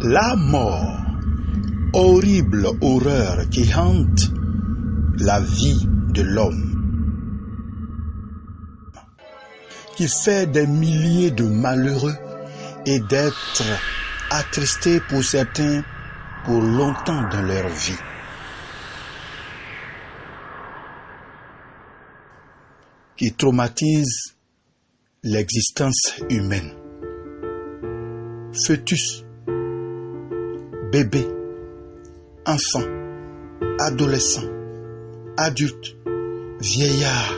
La mort, horrible horreur qui hante la vie de l'homme, qui fait des milliers de malheureux et d'être attristés pour certains pour longtemps dans leur vie. Qui traumatise l'existence humaine. Fœtus, bébé, enfant, adolescent, adulte, vieillard,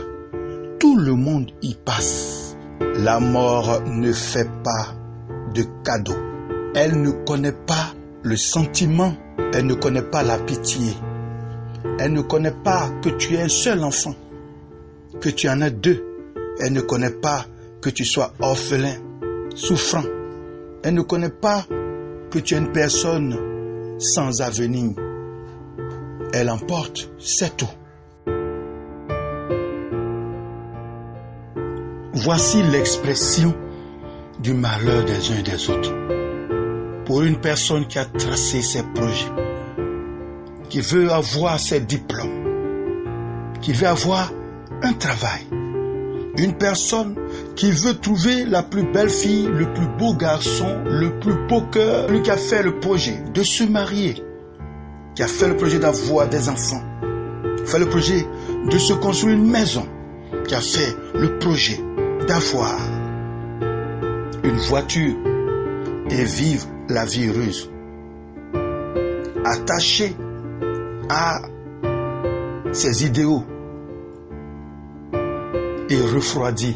tout le monde y passe. La mort ne fait pas de cadeaux. Elle ne connaît pas le sentiment, elle ne connaît pas la pitié. Elle ne connaît pas que tu es un seul enfant, que tu en as deux. Elle ne connaît pas que tu sois orphelin, souffrant. Elle ne connaît pas que tu es une personne sans avenir. Elle emporte, c'est tout. Voici l'expression du malheur des uns et des autres. Pour une personne qui a tracé ses projets, qui veut avoir ses diplômes, qui veut avoir un travail, une personne qui veut trouver la plus belle fille, le plus beau garçon, le plus beau cœur, lui qui a fait le projet de se marier, qui a fait le projet d'avoir des enfants, qui a fait le projet de se construire une maison, qui a fait le projet d'avoir une voiture et vivre la vie heureuse, attaché à ses idéaux et refroidi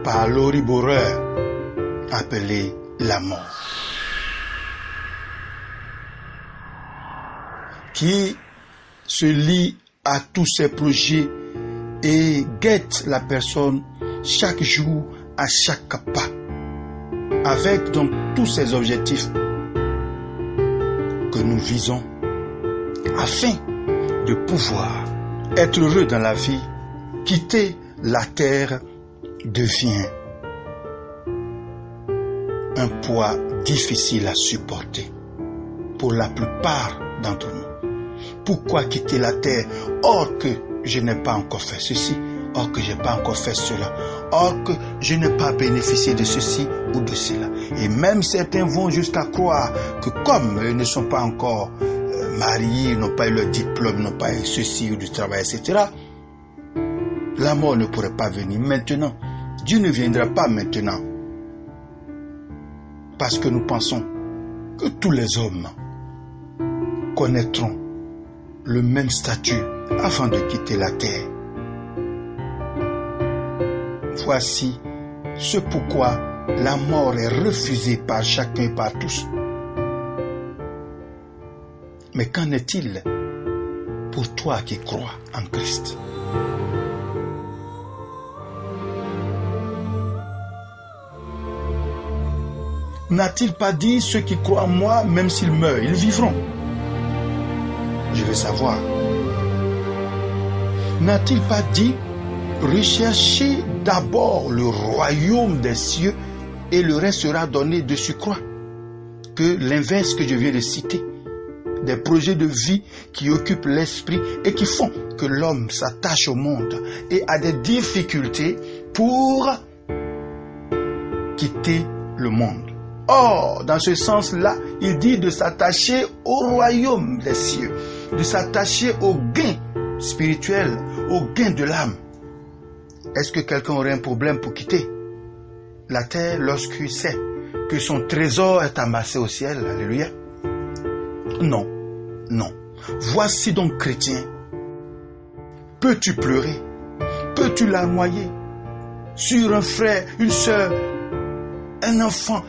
par l'horrible horreur appelée la mort, qui se lie à tous ses projets et guette la personne chaque jour, à chaque pas, avec donc tous ces objectifs que nous visons afin de pouvoir être heureux dans la vie. Quitter la terre devient un poids difficile à supporter pour la plupart d'entre nous. Pourquoi quitter la terre? Or que je n'ai pas encore fait ceci, or que je n'ai pas encore fait cela, or que je n'ai pas bénéficié de ceci ou de cela. Et même certains vont jusqu'à croire que comme ils ne sont pas encore mariés, n'ont pas eu leur diplôme, n'ont pas eu ceci ou du travail, etc., la mort ne pourrait pas venir maintenant. Dieu ne viendra pas maintenant. Parce que nous pensons que tous les hommes connaîtront le même statut avant de quitter la terre. Voici ce pourquoi la mort est refusée par chacun et par tous. Mais qu'en est-il pour toi qui crois en Christ? N'a-t-il pas dit, ceux qui croient en moi, même s'ils meurent, ils vivront? Je veux savoir. N'a-t-il pas dit, recherchez d'abord le royaume des cieux et le reste sera donné de surcroît? Que l'inverse que je viens de citer, des projets de vie qui occupent l'esprit et qui font que l'homme s'attache au monde et a des difficultés pour quitter le monde. Or, dans ce sens-là, il dit de s'attacher au royaume des cieux, de s'attacher au gain spirituel, au gain de l'âme. Est-ce que quelqu'un aurait un problème pour quitter la terre lorsqu'il sait que son trésor est amassé au ciel? Alléluia. Non, non. Voici donc, chrétien, peux-tu pleurer? Peux-tu larmoyer sur un frère, une sœur, un enfant,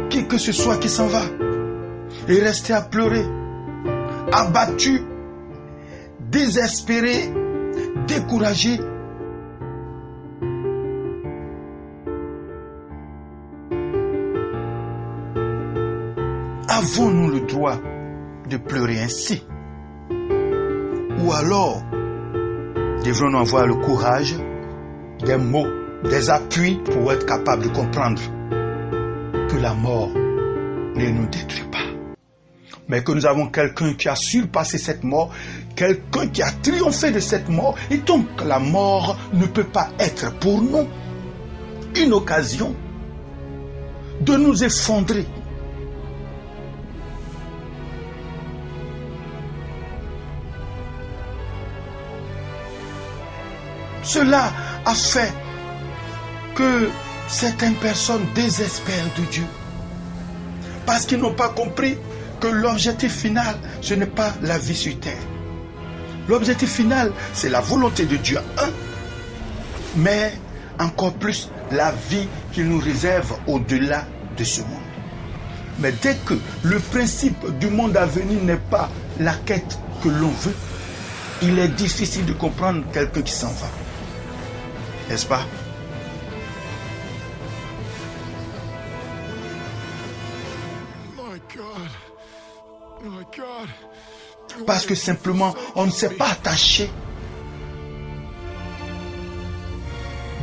qui que ce soit qui s'en va, et rester à pleurer, abattu, désespéré, découragé? Avons-nous le droit de pleurer ainsi? Ou alors, devrons-nous avoir le courage, des mots, des appuis pour être capables de comprendre que la mort ne nous détruit pas? mais que nous avons quelqu'un qui a surpassé cette mort, quelqu'un qui a triomphé de cette mort, et donc la mort ne peut pas être pour nous une occasion de nous effondrer. Cela a fait que certaines personnes désespèrent de Dieu parce qu'ils n'ont pas compris que l'objectif final, ce n'est pas la vie sur terre. L'objectif final, c'est la volonté de Dieu, mais encore plus la vie qu'il nous réserve au-delà de ce monde. Mais dès que le principe du monde à venir n'est pas la quête que l'on veut, il est difficile de comprendre quelqu'un qui s'en va. N'est-ce pas? Parce que simplement, on ne s'est pas attaché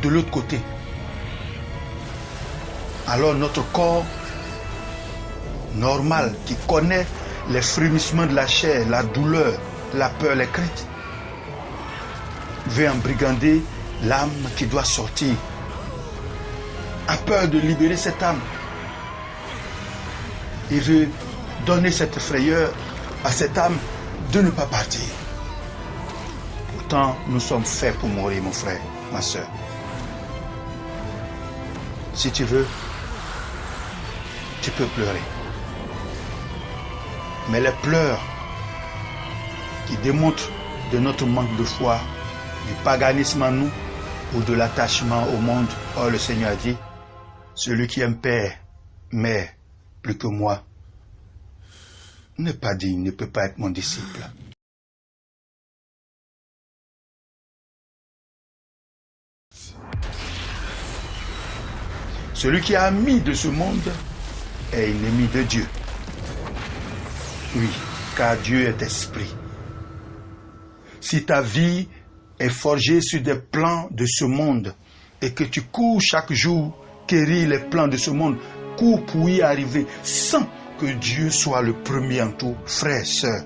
de l'autre côté. Alors notre corps normal, qui connaît les frémissements de la chair, la douleur, la peur, les craintes, veut embrigander l'âme qui doit sortir, a peur de libérer cette âme. Il veut donner cette frayeur à cette âme de ne pas partir. Pourtant, nous sommes faits pour mourir, mon frère, ma soeur. Si tu veux, tu peux pleurer. Mais les pleurs qui démontrent de notre manque de foi, du paganisme en nous ou de l'attachement au monde, oh, le Seigneur a dit, celui qui aime père, mère, plus que moi, n'est pas digne, ne peut pas être mon disciple. Celui qui est ami de ce monde est ennemi de Dieu. Oui, car Dieu est esprit. Si ta vie est forgée sur des plans de ce monde et que tu cours chaque jour quérir les plans de ce monde, cours pour y arriver sans que Dieu soit le premier en tout, frère, sœur,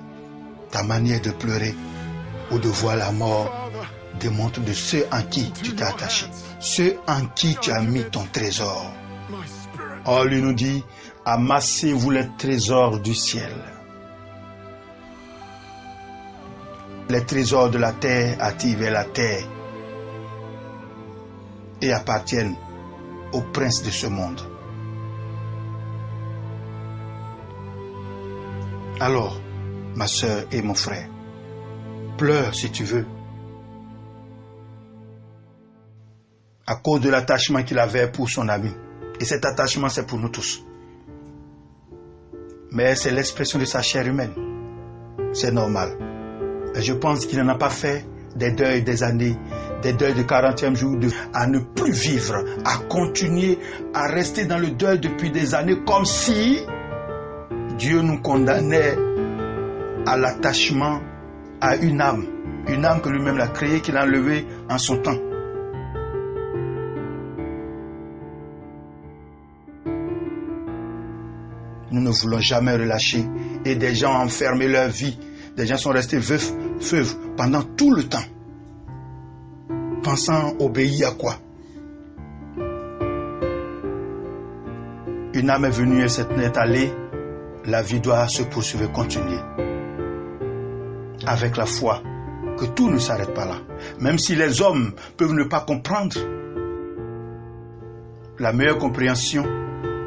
ta manière de pleurer ou de voir la mort démontre de ceux en qui tu t'es attaché, ceux en qui tu as mis ton trésor. Or, lui nous dit, amassez-vous les trésors du ciel. Les trésors de la terre attirent vers la terre et appartiennent au prince de ce monde. Alors, ma soeur et mon frère, pleure si tu veux, à cause de l'attachement qu'il avait pour son ami. Et cet attachement, c'est pour nous tous. Mais c'est l'expression de sa chair humaine. C'est normal. Et je pense qu'il n'en a pas fait des deuils des années, des deuils de 40e jour, à ne plus vivre, à continuer à rester dans le deuil depuis des années, comme si Dieu nous condamnait à l'attachement à une âme que lui-même a créée, qu'il a enlevée en son temps. Nous ne voulons jamais relâcher et des gens ont enfermé leur vie. Des gens sont restés veufs pendant tout le temps, pensant obéir à quoi? Une âme est venue et s'est allée, la vie doit se poursuivre et continuer. Avec la foi, que tout ne s'arrête pas là. Même si les hommes peuvent ne pas comprendre, la meilleure compréhension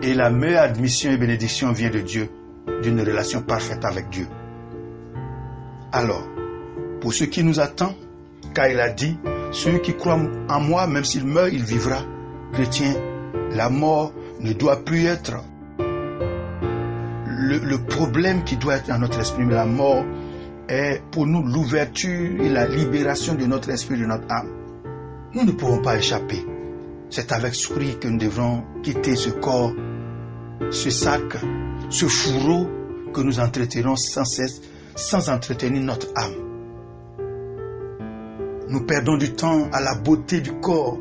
et la meilleure admission et bénédiction vient de Dieu, d'une relation parfaite avec Dieu. Alors, pour ce qui nous attend, car il a dit, celui qui croit en moi, même s'il meurt, il vivra. Chrétien, la mort ne doit plus être le problème qui doit être dans notre esprit, mais la mort est pour nous l'ouverture et la libération de notre esprit, de notre âme. Nous ne pouvons pas échapper. C'est avec souris que nous devrons quitter ce corps, ce sac, ce fourreau que nous entretenons sans cesse, sans entretenir notre âme. Nous perdons du temps à la beauté du corps.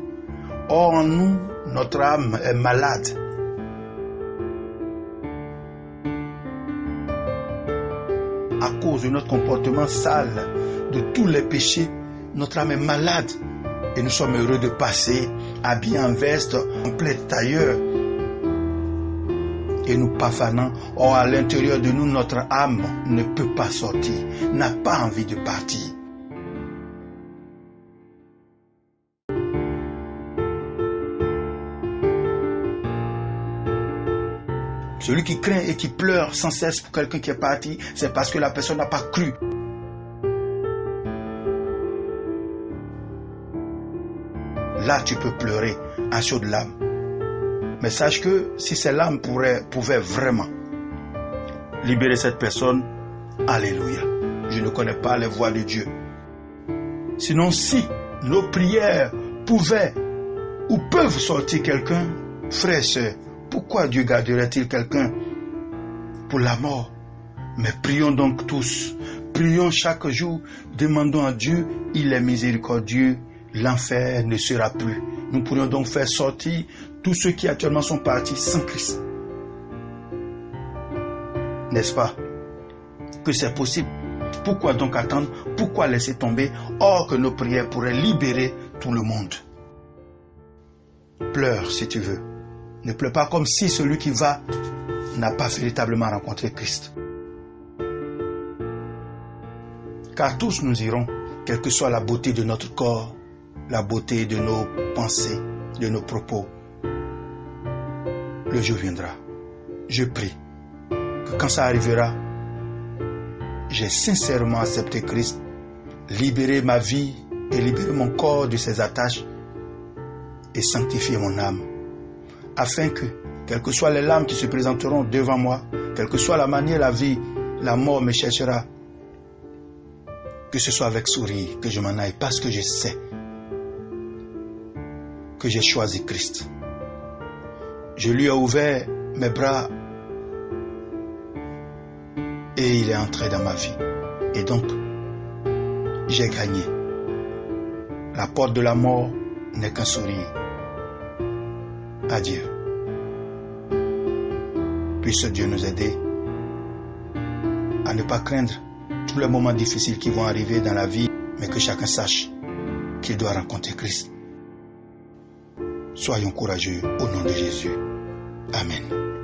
Or, en nous, notre âme est malade. à cause de notre comportement sale, de tous les péchés, notre âme est malade. Et nous sommes heureux de passer, habillés en veste, en plaid tailleur. Et nous pavanons. Or, à l'intérieur de nous, notre âme ne peut pas sortir, n'a pas envie de partir. Celui qui craint et qui pleure sans cesse pour quelqu'un qui est parti, c'est parce que la personne n'a pas cru. Là, tu peux pleurer à chaud de l'âme. Mais sache que si cette âme pouvait vraiment libérer cette personne, alléluia. Je ne connais pas les voies de Dieu. Sinon, si nos prières pouvaient ou peuvent sortir quelqu'un, frère et sœur, pourquoi Dieu garderait-il quelqu'un pour la mort? Mais prions donc tous. Prions chaque jour. Demandons à Dieu. Il est miséricordieux. L'enfer ne sera plus. Nous pourrions donc faire sortir tous ceux qui actuellement sont partis sans Christ. N'est-ce pas? Que c'est possible. Pourquoi donc attendre? Pourquoi laisser tomber? Or que nos prières pourraient libérer tout le monde. Pleure si tu veux. Ne pleure pas comme si celui qui va n'a pas véritablement rencontré Christ. Car tous nous irons, quelle que soit la beauté de notre corps, la beauté de nos pensées, de nos propos. Le jour viendra. Je prie que quand ça arrivera, j'ai sincèrement accepté Christ, libéré ma vie et libéré mon corps de ses attaches et sanctifié mon âme. Afin que, quelles que soient les lames qui se présenteront devant moi, quelle que soit la manière, la vie, la mort me cherchera, que ce soit avec sourire que je m'en aille, parce que je sais que j'ai choisi Christ. Je lui ai ouvert mes bras et il est entré dans ma vie. Et donc, j'ai gagné. La porte de la mort n'est qu'un sourire. Adieu. Puisse Dieu nous aider à ne pas craindre tous les moments difficiles qui vont arriver dans la vie, mais que chacun sache qu'il doit rencontrer Christ. Soyons courageux au nom de Jésus. Amen.